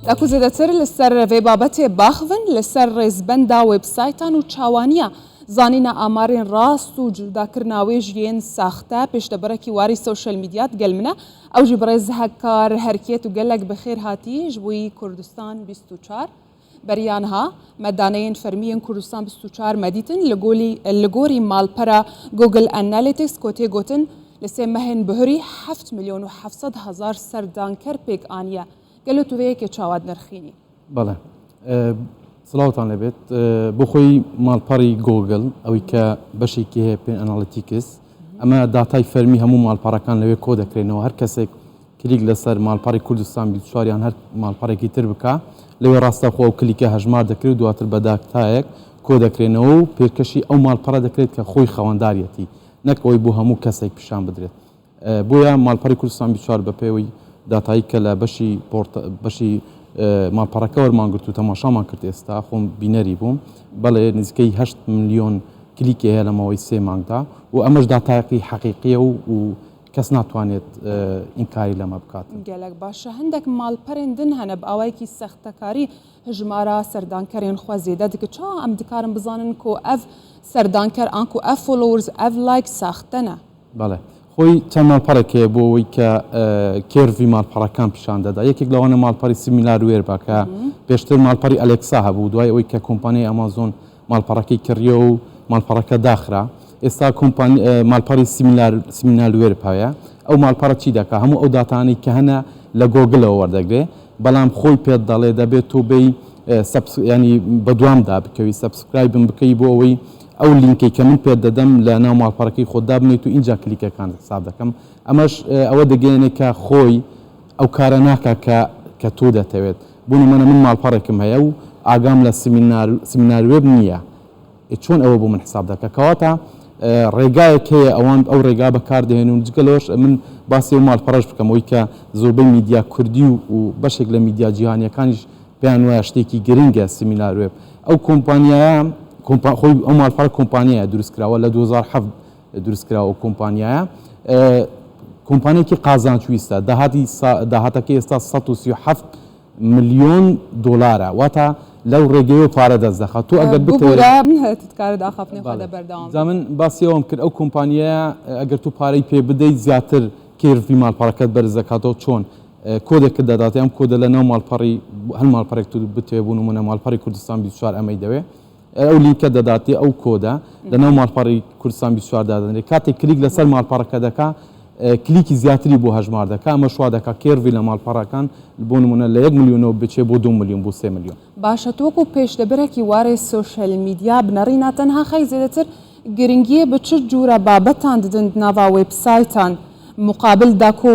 اكو زيادتر لسر في بابتي باخفن لسر زبندا ويب سايتان وچاوانيا زانينا آمارين راست و جدا کرناوی جین ساخته پیش دبرکی واری سوشل میدیات گلمنه او جبرز هکار هرکیت و گلک بخیر هاتی جوی کردستان 24 بريانها مدانين فرميين كردستان 24 مديتن لغوري مالبرا جوجل اناليتكس كوتي غوتن لسه مهن بهري 7 مليون و 700 هزار سردانكر بيك آنيا قالوا تويك تشاواد نرخيني بله صلاوتان لبيت بخوي مالباري جوجل او كا بشي كي بين اناليتيكس اما داتاي فرمي همو مالبارا كان لوي كود كرينو هر كسك كليك لسر مالباري كردستان 24 يعني هر مالباري كي تربكا لوي راستا خو كليكه هجمار دكري دواتر بداك تايك كود كرينو بيركشي او مالبارا دكريت كخوي خوانداريتي نكوي بو همو كسك بشان بدريت بويا مالباري كردستان 24 بپوي داتاي كلا بشي مالپارەکە وەرمانگرت و تەماشامان کرد ئێستا خۆم بینەری بووم بەڵێ نزیکەی 8 ملیۆن کلیکی هەیە لەمەوەی 3 مانگدا و ئەمەش داتایەکی حەقیقیە و کەس ناتوانێت ئینکاری لەمە بکات. گەلێک باشە هەندێک ماڵپەرێندن هەنە بە ئەوەیەکی سەختەکاری هژمارە سەردانکەرێن خوا زێدە دکە چا ئەم دکارن بزانن کۆ ئەف سەردانکەر ئانکو ئەف فۆلۆورز ئەف لایک ساختەنە. بەڵێ خۆی چەند ماڵپەرێکەیە بۆ ئەوەی کە کێرڤی ماڵپەڕەکان پیشان دەدا یەکێک لەوانە ماڵپەری سیمیلار وێر بە کە پێشتر ماڵپەری ئەلێکسا هەبوو دوای ئەوەی کە کۆمپانیای ئەمازۆن ماڵپەڕەکەی کڕیە و ماڵپەڕەکە داخرا ئێستا ماڵپەری سیمینال وێر پایە ئەو ماڵپەڕە چی دەکا هەموو ئەو داتانەی کە هەنە لە گۆگلەوە وەردەگرێ بەڵام خۆی پێت دەڵێ دەبێت تۆ بێی ینی بەدوامدا بکەوی سەبسکرایبم بکەی بۆ ئەوەی ئەو لینکەی کە من پێت دەدەم لە ناو ماڵپەڕەکەی خۆدا بنێت و اینجا کلیکەکان حساب دەکەم ئەمەش ئەوە دەگەێنێ کە خۆی ئەو کارە ناکە کە تۆ دەتەوێت بۆ نمونە من ماڵپەڕێکم هەیە و ئاگام لە سیمینار وێب نییە چۆن ئەوە بۆ من حساب دەکە کەواتە ڕێگایەک هەیە ئەوان ئەو ڕێگا بەکاردێنن و جگەلەوەش من باسی و ماڵپەڕەش بکەم ئەوەی کە زۆربەی میدیا کوردی و بەشێک لە میدیا جیهانیەکانیش پێیان وایە شتێکی گرنگە سیمینار وێب ئەو کۆمپانیایە خۆی ئەو ماڵپەڕە کۆمپانیایە دروستکراوە لە 2007 دروستکراوە ئەو کۆمپانیایە کۆمپانیەکی قازانجویستە داهاتەکەی ئێستا 137 ملیۆن دۆلارە واتە لەو ڕێگەیەوە پارە دەست دەخات تۆ ئەگەر بتوانێت من باسی ئەوم کرد ئەو کۆمپانیایە ئەگەر تو پارەی پێ بدەیت زیاتر کێرڤی ماڵپەڕەکەت بەرز دەکاتەوە چۆن کۆدێکت دەدات ئەم کۆدە لە ناو ماڵپەڕی هەر ماڵپەڕێک تو بتوێ بوون نمونە ماڵپەڕی کوردستان 24 ئەمەی دەوێت ئەو لینکە دەداتی ئەو کۆدە لە ناو ماڵپەڕی کوردستان 24 دادەنێت کاتێک کلیک لەسەر ماڵپەڕەکە دەکا کلیکی زیاتری بۆ هەژمار دەکا ئەمە شوا دەکا کێرڤی لە ماڵپەڕەکان بۆ نمونە لە 1 ملیۆنەوە بچێ بۆ 2 ملیۆن بۆ 3 ملیۆن باشە تۆکو پێشدەبەرێکی وارەی سۆشەل میدیا بنەڕینا تەنها خەی زیاتر گرنگیە بە چ جوورە بابەتان ددن ناوا وێبسایتان مقابل داکۆ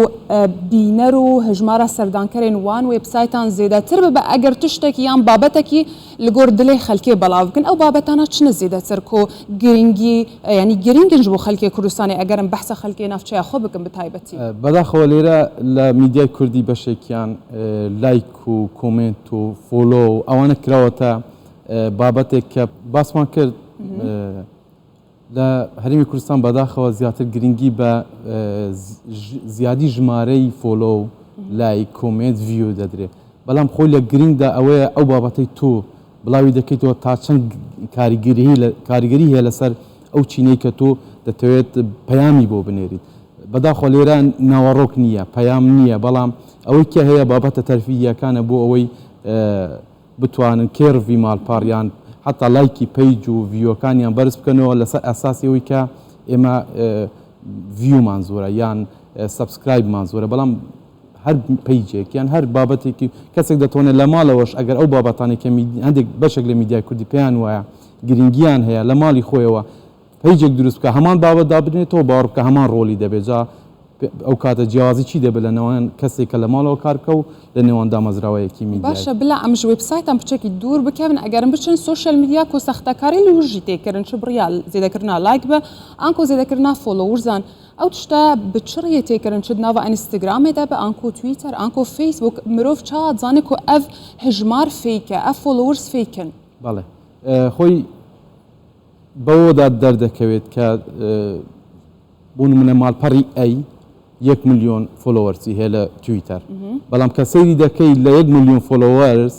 بینەر و هژمارە سەردانکەرێن وان وێبسایتان زێدەتر ببە ئەگەر تشتێکی یان بابەتێکی لە گۆر دڵی خەلکێ بەڵاو بکەن ئەو بابەتانە چنە زێدەتر کۆ گرنگی ینی گرنگنج بۆ خەلکی کوردستانی ئەگەرم بەحسە خەلکی ناوچەیە خۆ بکەم بەتایبەتی بەداخەوە لێرە لە میدیای کوردی بەشێکیان لایک و کۆمنت و فۆلۆ و ئەوانە کراوەتە بابەتێک کە باسمان کرد لە هەرێمی کوردستان بەداخەوە زیاتر گرنگی بە زیادی ژمارەی فۆلۆ و لایک کۆمنت ڤیو دەدرێت بەڵام خۆی لە گرنگدا ئەوەیە ئەو بابەتەی تۆ بڵاوی دەکەیتەوە تا چەند کاریگەری هەیە لەسەر ئەو چینەی کە تۆ دەتەوێت پەیامی بۆ بنێریت بەداخەوە لێرە ناوەڕۆک نییە پەیام نییە بەڵام ئەوەی کە هەیە بابەتە تەرفیهیەکانە بۆ ئەوەی بتوانن کێرڤی ماڵپەڕیان حتا لایکی پیج و ڤیۆکانیان بەرز بکەنەوە لەسەر ئەساسی ئەوەی کە ئێمە ڤیومان زۆرە یان سەبسکرایبمان زۆرە بەڵام هەر پیجێک یان هەر بابەتێکی کەسێک دەتوانێت لە ماڵەوەش ئەگەر ئەو بابەتانی کە هەندێک بەشێک لە میدیای کوردی پێیان وایە گرنگیان هەیە لە ماڵی خۆیەوە پیجێک دروست بکە هەمان بابەت دابنێتەوە باوەڕ بکە هەمان ڕۆلی دەبێت جا ئەو کاتە جیازی چی دەبێت لە نێوان کەسێک کە لە ماڵەوە کار بکە و لە نێوان دامەزراوەیەکی میدیای باشە بلا ئەمژ وێبسایتان بچێکی دوور بکەون ئەگەرم بچن سۆشەل میدیا کۆ سەختەکاری لوژی تێکردن چ بڕیال زێدەکردنا لایک بە ئانکۆ زێدەکردنا فۆلۆورزان ئەو تشتا بچڕیە تێکردن چ ناوە ئینستاگرامێدا بە ئانکۆ تویتەر ئانکۆ فەیسبوک مرۆڤ چاوات زانێت کۆ ئەف هژمار فەیکە ئەف فۆلۆورز فەیکن بەڵێ خۆی بەوەدا دەردەکەوێت کە بۆ نمونە ماڵپەڕی ئەی 1 ملیۆن فۆلۆوەرسی هەیە لە تویتەر بەڵام کە سەیری دەکەی لە 1 ملیۆن فۆلۆوەرس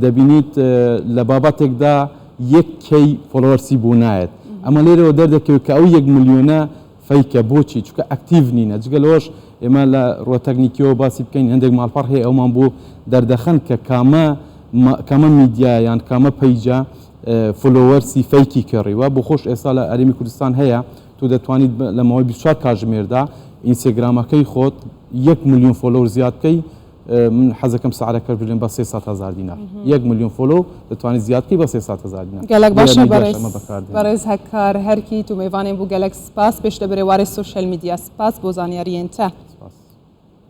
دەبینیت لە بابەتێکدا 1 کەی فۆلۆوەرسی بوو نایەت ئەمە لێرەوە دەردەکەوێت کە ئەو 1 ملیۆنە فەیکە بۆچی چونکە ئەکتیڤ نینە جگەلەوەش ئێمە لە ڕۆتەکنیکیەوە باسی بکەین هەندێک ماڵپەڕ هەیە ئەومان بۆ دەردەخەن کە کامە میدیا یان کامە پەیجە فۆلۆوەرسی فەیکی کڕیوە بۆ خۆش ئێستا لە ئەرێمی کوردستان هەیە تو دەتوانیت لە ماوەی 24 کاتژمێردا ئینستاگرامەکەی خۆت 1 ملیۆن فۆلۆور زیاد بکەی من حەزەکەم سعرەکە ببرێن بە 300,000 دینار 1 ملیۆن فۆلۆ دەتوانیت زیاد بکەی بە 300,000 دینار گەلک باشە بەڕێز هەکار هەرکی تو میوانێن بوو گەلک سپاس پێش دەبرێ وارێ سوشەل میدیا سپاس بۆ زانیاریێنتە